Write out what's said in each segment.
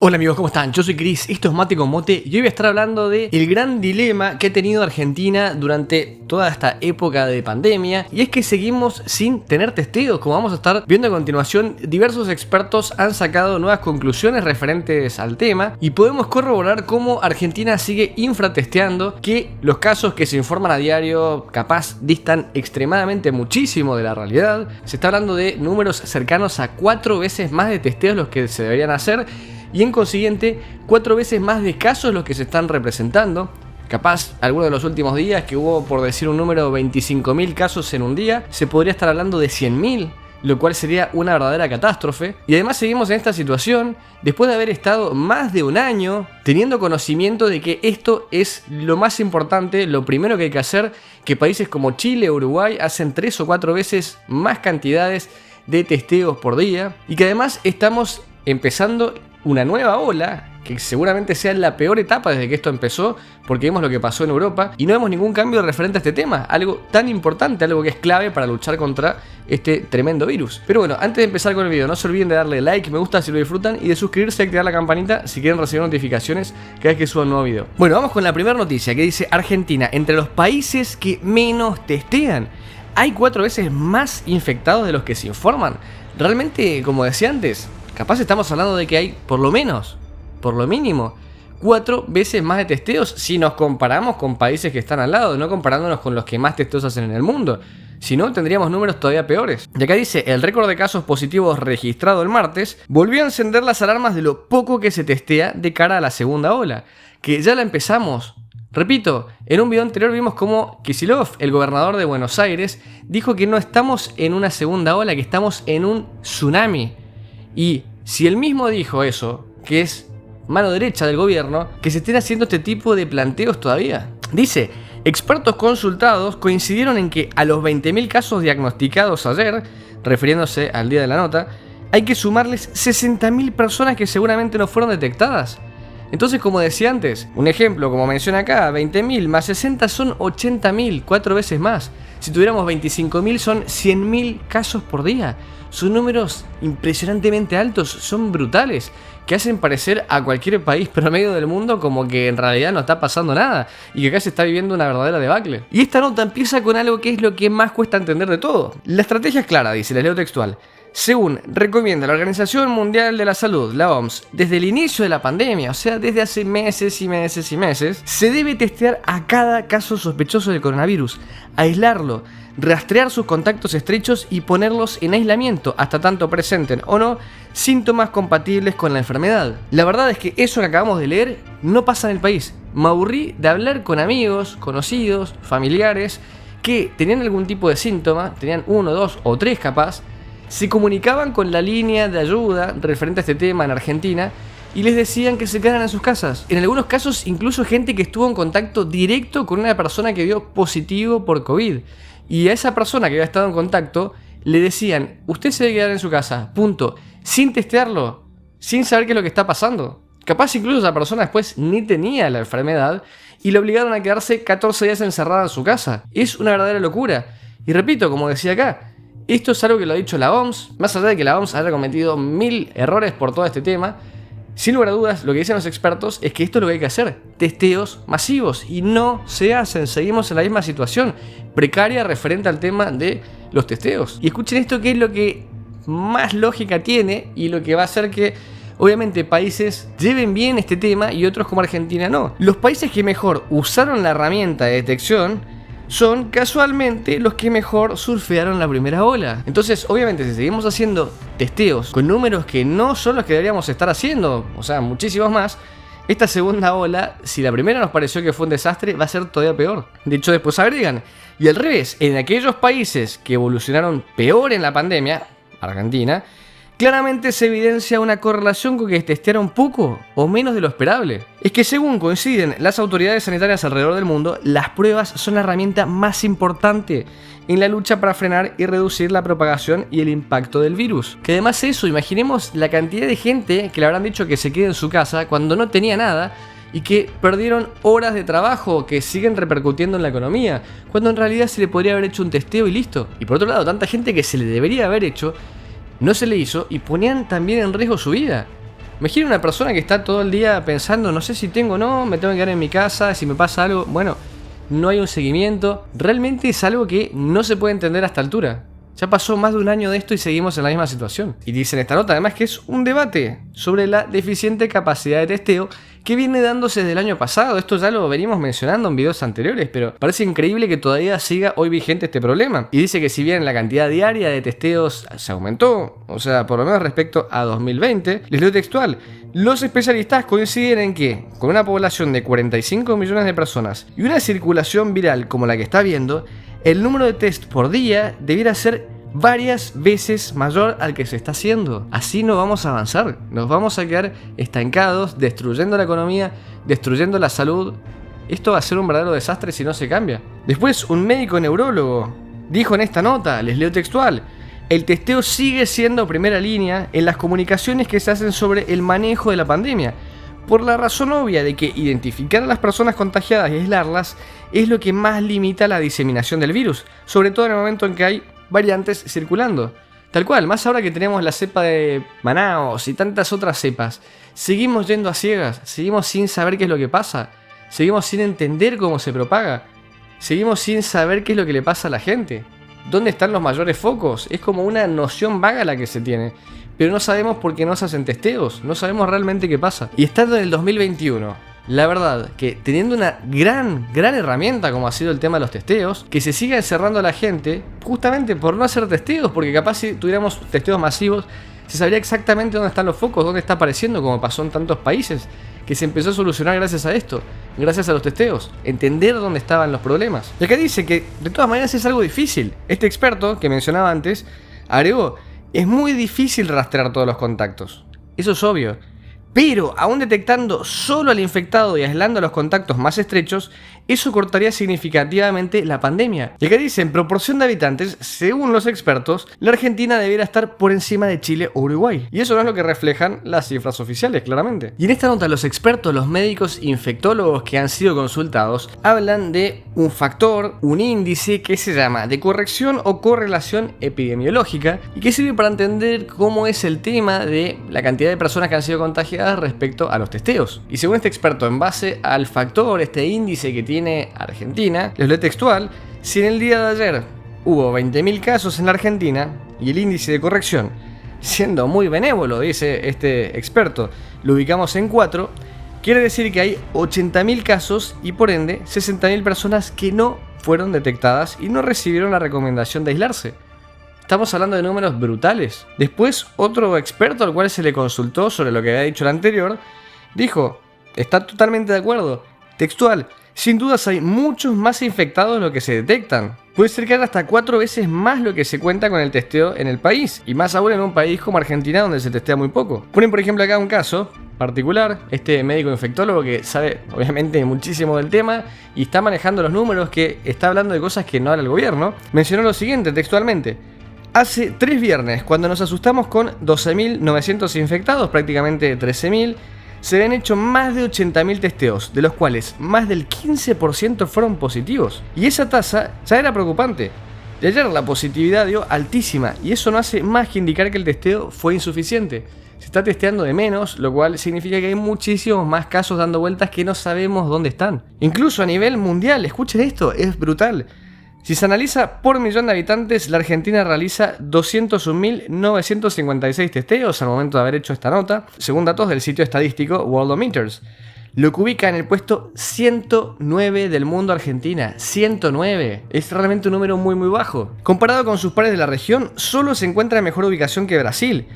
Hola amigos, ¿cómo están? Yo soy Chris, esto es Mate con Mote y hoy voy a estar hablando de el gran dilema que ha tenido Argentina durante toda esta época de pandemia, y es que seguimos sin tener testeos. Como vamos a estar viendo a continuación, diversos expertos han sacado nuevas conclusiones referentes al tema y podemos corroborar cómo Argentina sigue infratesteando, que los casos que se informan a diario capaz distan extremadamente muchísimo de la realidad. Se está hablando de números cercanos a 4 veces más de testeos los que se deberían hacer, y en consiguiente 4 veces más de casos los que se están representando. Capaz, alguno de los últimos días que hubo, por decir un número, 25.000 casos en un día, se podría estar hablando de 100.000, lo cual sería una verdadera catástrofe. Y además seguimos en esta situación después de haber estado más de un año teniendo conocimiento de que esto es lo más importante, lo primero que hay que hacer, que países como Chile o Uruguay hacen 3 o 4 veces más cantidades de testeos por día, y que además estamos empezando una nueva ola, que seguramente sea la peor etapa desde que esto empezó, porque vemos lo que pasó en Europa y no vemos ningún cambio referente a este tema, algo tan importante, algo que es clave para luchar contra este tremendo virus. Pero bueno, antes de empezar con el video, no se olviden de darle like, me gusta si lo disfrutan, y de suscribirse y activar la campanita si quieren recibir notificaciones cada vez que suba un nuevo video. Bueno, vamos con la primera noticia, que dice: Argentina, entre los países que menos testean, hay 4 veces más infectados de los que se informan. Realmente, como decía antes, capaz estamos hablando de que hay por lo mínimo 4 veces más de testeos si nos comparamos con países que están al lado, no comparándonos con los que más testeos hacen en el mundo. Si no, tendríamos números todavía peores. Y acá dice: el récord de casos positivos registrado el martes volvió a encender las alarmas de lo poco que se testea de cara a la segunda ola, que ya la empezamos. Repito, en un video anterior vimos cómo Kicillof, el gobernador de Buenos Aires, dijo que no estamos en una segunda ola, que estamos en un tsunami. Y si él mismo dijo eso, que es mano derecha del gobierno, que se estén haciendo este tipo de planteos todavía. Dice: expertos consultados coincidieron en que a los 20.000 casos diagnosticados ayer, refiriéndose al día de la nota, hay que sumarles 60.000 personas que seguramente no fueron detectadas. Entonces, como decía antes, un ejemplo, como menciona acá, 20.000 más 60 son 80.000, 4 veces más. Si tuviéramos 25.000 son 100.000 casos por día. Son números impresionantemente altos, son brutales, que hacen parecer a cualquier país promedio del mundo como que en realidad no está pasando nada y que acá se está viviendo una verdadera debacle. Y esta nota empieza con algo que es lo que más cuesta entender de todo. La estrategia es clara, dice, les leo textual. Según recomienda la Organización Mundial de la Salud, la OMS, desde el inicio de la pandemia, o sea, desde hace meses y meses y meses, se debe testear a cada caso sospechoso del coronavirus, aislarlo, rastrear sus contactos estrechos y ponerlos en aislamiento hasta tanto presenten o no síntomas compatibles con la enfermedad. La verdad es que eso que acabamos de leer no pasa en el país. Me aburrí de hablar con amigos, conocidos, familiares que tenían algún tipo de síntoma, tenían 1, 2 o 3 capaz, se comunicaban con la línea de ayuda referente a este tema en Argentina y les decían que se quedaran en sus casas. En algunos casos incluso gente que estuvo en contacto directo con una persona que dio positivo por COVID. Y a esa persona que había estado en contacto le decían: usted se debe quedar en su casa, punto, sin testearlo, sin saber qué es lo que está pasando. Capaz incluso esa persona después ni tenía la enfermedad y le obligaron a quedarse 14 días encerrada en su casa. Es una verdadera locura. Y repito, como decía acá, esto es algo que lo ha dicho la OMS, más allá de que la OMS haya cometido 1000 errores por todo este tema. Sin lugar a dudas, lo que dicen los expertos es que esto es lo que hay que hacer: testeos masivos, y no se hacen. Seguimos en la misma situación precaria referente al tema de los testeos. Y escuchen esto, que es lo que más lógica tiene y lo que va a hacer que obviamente países lleven bien este tema y otros como Argentina no. Los países que mejor usaron la herramienta de detección son casualmente los que mejor surfearon la primera ola. Entonces, obviamente, si seguimos haciendo testeos con números que no son los que deberíamos estar haciendo, o sea, muchísimos más, esta segunda ola, si la primera nos pareció que fue un desastre, va a ser todavía peor. De hecho, después agregan: y al revés, en aquellos países que evolucionaron peor en la pandemia, Argentina, claramente se evidencia una correlación con que testearon poco o menos de lo esperable. Es que según coinciden las autoridades sanitarias alrededor del mundo, las pruebas son la herramienta más importante en la lucha para frenar y reducir la propagación y el impacto del virus. Que además eso, imaginemos la cantidad de gente que le habrán dicho que se quede en su casa cuando no tenía nada y que perdieron horas de trabajo que siguen repercutiendo en la economía, cuando en realidad se le podría haber hecho un testeo y listo. Y por otro lado, tanta gente que se le debería haber hecho no se le hizo y ponían también en riesgo su vida. Imagina una persona que está todo el día pensando, no sé si tengo o no, me tengo que quedar en mi casa, si me pasa algo. Bueno, no hay un seguimiento. Realmente es algo que no se puede entender a esta altura. Ya pasó más de un año de esto y seguimos en la misma situación. Y dice en esta nota además que es un debate sobre la deficiente capacidad de testeo que viene dándose desde el año pasado. Esto ya lo venimos mencionando en videos anteriores, pero parece increíble que todavía siga hoy vigente este problema. Y dice que si bien la cantidad diaria de testeos se aumentó, o sea, por lo menos respecto a 2020, les leo textual: los especialistas coinciden en que, con una población de 45 millones de personas y una circulación viral como la que está habiendo, el número de test por día debiera ser varias veces mayor al que se está haciendo. Así no vamos a avanzar, nos vamos a quedar estancados, destruyendo la economía, destruyendo la salud. Esto va a ser un verdadero desastre si no se cambia. Después, un médico neurólogo dijo en esta nota, les leo textual: el testeo sigue siendo primera línea en las comunicaciones que se hacen sobre el manejo de la pandemia, por la razón obvia de que identificar a las personas contagiadas y aislarlas es lo que más limita la diseminación del virus, sobre todo en el momento en que hay variantes circulando. Tal cual, más ahora que tenemos la cepa de Manaos y tantas otras cepas, seguimos yendo a ciegas, seguimos sin saber qué es lo que pasa, seguimos sin entender cómo se propaga, seguimos sin saber qué es lo que le pasa a la gente. ¿Dónde están los mayores focos? Es como una noción vaga la que se tiene, pero no sabemos por qué no se hacen testeos, no sabemos realmente qué pasa. Y estando en el 2021, la verdad que teniendo una gran herramienta como ha sido el tema de los testeos, que se siga encerrando a la gente justamente por no hacer testeos, porque capaz si tuviéramos testeos masivos se sabría exactamente dónde están los focos, dónde está apareciendo, como pasó en tantos países, que se empezó a solucionar gracias a esto, gracias a los testeos, entender dónde estaban los problemas. Y acá dice que de todas maneras es algo difícil. Este experto que mencionaba antes agregó: es muy difícil rastrear todos los contactos, eso es obvio, pero aún detectando solo al infectado y aislando a los contactos más estrechos, eso cortaría significativamente la pandemia. Y acá dice, en proporción de habitantes, según los expertos, la Argentina debiera estar por encima de Chile o Uruguay. Y eso no es lo que reflejan las cifras oficiales, claramente. Y en esta nota los expertos, los médicos infectólogos que han sido consultados, hablan de un factor, un índice que se llama de corrección o correlación epidemiológica y que sirve para entender cómo es el tema de la cantidad de personas que han sido contagiadas respecto a los testeos. Y según este experto, en base al factor, este índice que tiene Argentina, les leo textual: si en el día de ayer hubo 20.000 casos en la Argentina y el índice de corrección, siendo muy benévolo, dice este experto, lo ubicamos en 4, quiere decir que hay 80.000 casos y por ende 60.000 personas que no fueron detectadas y no recibieron la recomendación de aislarse. Estamos hablando de números brutales. Después, otro experto al cual se le consultó sobre lo que había dicho el anterior, dijo, está totalmente de acuerdo, textual: sin dudas hay muchos más infectados de lo que se detectan. Puede ser que haya hasta 4 veces más lo que se cuenta con el testeo en el país, y más aún en un país como Argentina donde se testea muy poco. Ponen por ejemplo acá un caso particular, este médico infectólogo que sabe obviamente muchísimo del tema y está manejando los números, que está hablando de cosas que no habla el gobierno, mencionó lo siguiente textualmente: hace 3 viernes, cuando nos asustamos con 12.900 infectados, prácticamente 13.000, se habían hecho más de 80.000 testeos, de los cuales más del 15% fueron positivos. Y esa tasa ya era preocupante. Y ayer la positividad dio altísima, y eso no hace más que indicar que el testeo fue insuficiente. Se está testeando de menos, lo cual significa que hay muchísimos más casos dando vueltas que no sabemos dónde están. Incluso a nivel mundial, escuchen esto, es brutal. Si se analiza por millón de habitantes, la Argentina realiza 201.956 testeos al momento de haber hecho esta nota, según datos del sitio estadístico Worldometers, lo que ubica en el puesto 109 del mundo. Argentina, 109, es realmente un número muy bajo. Comparado con sus pares de la región, solo se encuentra en mejor ubicación que Brasil,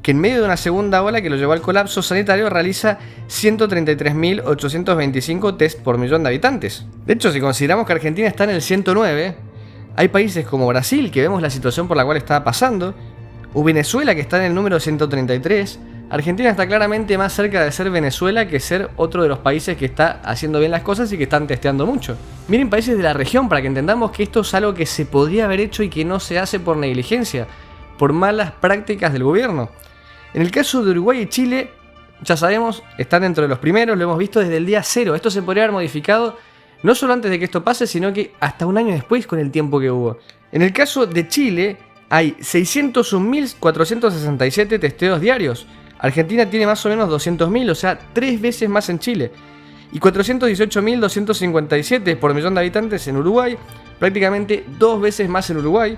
que en medio de una segunda ola que lo llevó al colapso sanitario realiza 133.825 test por millón de habitantes. De hecho, si consideramos que Argentina está en el 109, hay países como Brasil, que vemos la situación por la cual está pasando, o Venezuela, que está en el número 133. Argentina está claramente más cerca de ser Venezuela que ser otro de los países que está haciendo bien las cosas y que están testeando mucho. Miren países de la región para que entendamos que esto es algo que se podría haber hecho y que no se hace por negligencia, por malas prácticas del gobierno. En el caso de Uruguay y Chile, ya sabemos, están dentro de los primeros, lo hemos visto desde el día 0. Esto se podría haber modificado no solo antes de que esto pase, sino que hasta un año después con el tiempo que hubo. En el caso de Chile, hay 601.467 testeos diarios, Argentina tiene más o menos 200.000, o sea, 3 veces más en Chile. Y 418.257 por millón de habitantes en Uruguay, prácticamente 2 veces más en Uruguay.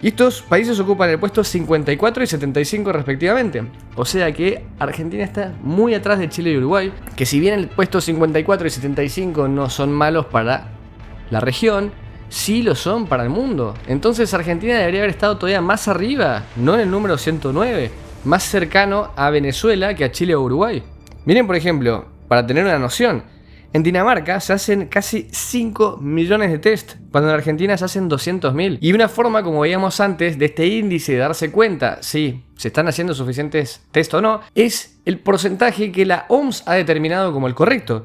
Y estos países ocupan el puesto 54 y 75 respectivamente. O sea que Argentina está muy atrás de Chile y Uruguay, que si bien el puesto 54 y 75 no son malos para la región, sí lo son para el mundo. Entonces Argentina debería haber estado todavía más arriba, no en el número 109, más cercano a Venezuela que a Chile o Uruguay. Miren, por ejemplo, para tener una noción, en Dinamarca se hacen casi 5 millones de test, cuando en Argentina se hacen 200.000. Y una forma, como veíamos antes, de este índice de darse cuenta si se están haciendo suficientes test o no, es el porcentaje que la OMS ha determinado como el correcto.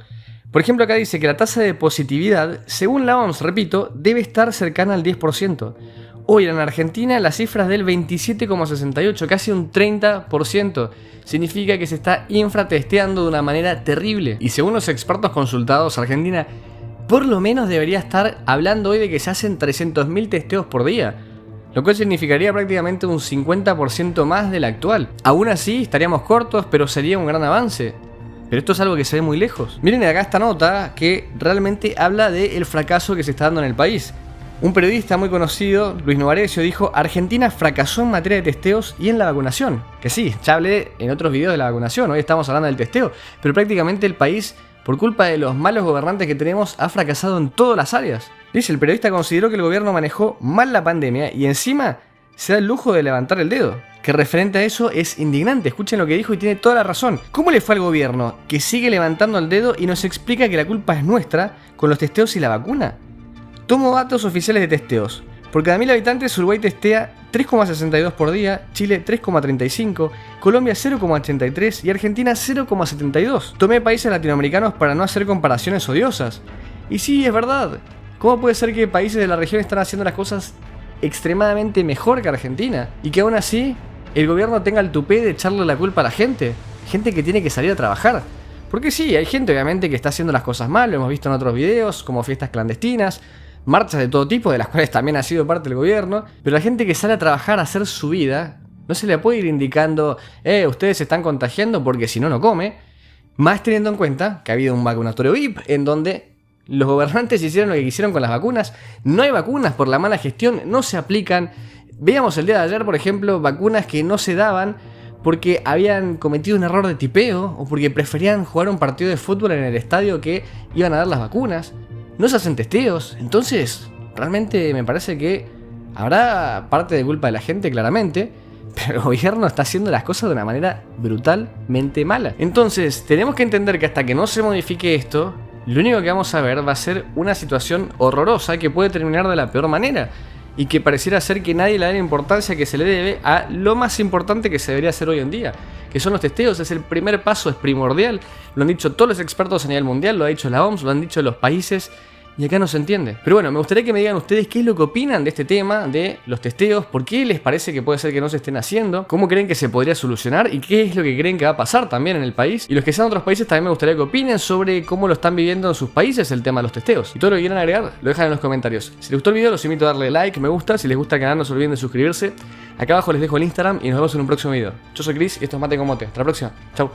Por ejemplo, acá dice que la tasa de positividad, según la OMS, repito, debe estar cercana al 10%. Hoy en Argentina la cifra es del 27,68, casi un 30%. Significa que se está infratesteando de una manera terrible. Y según los expertos consultados, Argentina por lo menos debería estar hablando hoy de que se hacen 300.000 testeos por día, lo cual significaría prácticamente un 50% más del actual. Aún así estaríamos cortos, pero sería un gran avance. Pero esto es algo que se ve muy lejos. Miren acá esta nota que realmente habla del fracaso que se está dando en el país. Un periodista muy conocido, Luis Novarecio, dijo: Argentina fracasó en materia de testeos y en la vacunación. Que sí, ya hablé en otros videos de la vacunación, hoy estamos hablando del testeo, pero prácticamente el país, por culpa de los malos gobernantes que tenemos, ha fracasado en todas las áreas. Dice, el periodista consideró que el gobierno manejó mal la pandemia y encima se da el lujo de levantar el dedo. Que referente a eso es indignante. Escuchen lo que dijo y tiene toda la razón. ¿Cómo le fue al gobierno que sigue levantando el dedo y nos explica que la culpa es nuestra con los testeos y la vacuna? Tomo datos oficiales de testeos. Por cada 1000 habitantes, Uruguay testea 3,62 por día, Chile 3,35, Colombia 0,83 y Argentina 0,72. Tomé países latinoamericanos para no hacer comparaciones odiosas. Y sí, es verdad. ¿Cómo puede ser que países de la región están haciendo las cosas extremadamente mejor que Argentina? Y que aún así el gobierno tenga el tupé de echarle la culpa a la gente. Gente que tiene que salir a trabajar. Porque sí, hay gente obviamente que está haciendo las cosas mal, lo hemos visto en otros videos, como fiestas clandestinas, marchas de todo tipo, de las cuales también ha sido parte del gobierno, pero la gente que sale a trabajar a hacer su vida, no se le puede ir indicando, ustedes se están contagiando porque si no, no come, más teniendo en cuenta que ha habido un vacunatorio VIP en donde los gobernantes hicieron lo que quisieron con las vacunas, no hay vacunas por la mala gestión, no se aplican. Veíamos el día de ayer, por ejemplo, vacunas que no se daban porque habían cometido un error de tipeo o porque preferían jugar un partido de fútbol en el estadio que iban a dar las vacunas. No se hacen testeos, entonces realmente me parece que habrá parte de culpa de la gente, claramente, pero el gobierno está haciendo las cosas de una manera brutalmente mala. Entonces tenemos que entender que hasta que no se modifique esto, lo único que vamos a ver va a ser una situación horrorosa que puede terminar de la peor manera y que pareciera ser que nadie le da la importancia que se le debe a lo más importante que se debería hacer hoy en día, que son los testeos. Es el primer paso, es primordial, lo han dicho todos los expertos a nivel mundial, lo ha dicho la OMS, lo han dicho los países, y acá no se entiende. Pero bueno, me gustaría que me digan ustedes qué es lo que opinan de este tema, de los testeos, por qué les parece que puede ser que no se estén haciendo, cómo creen que se podría solucionar y qué es lo que creen que va a pasar también en el país. Y los que sean de otros países también me gustaría que opinen sobre cómo lo están viviendo en sus países el tema de los testeos. Y todo lo que quieran agregar, lo dejan en los comentarios. Si les gustó el video, los invito a darle like, me gusta. Si les gusta el canal, no se olviden de suscribirse. Acá abajo les dejo el Instagram y nos vemos en un próximo video. Yo soy Chris y esto es Mate con Mote. Hasta la próxima. Chau.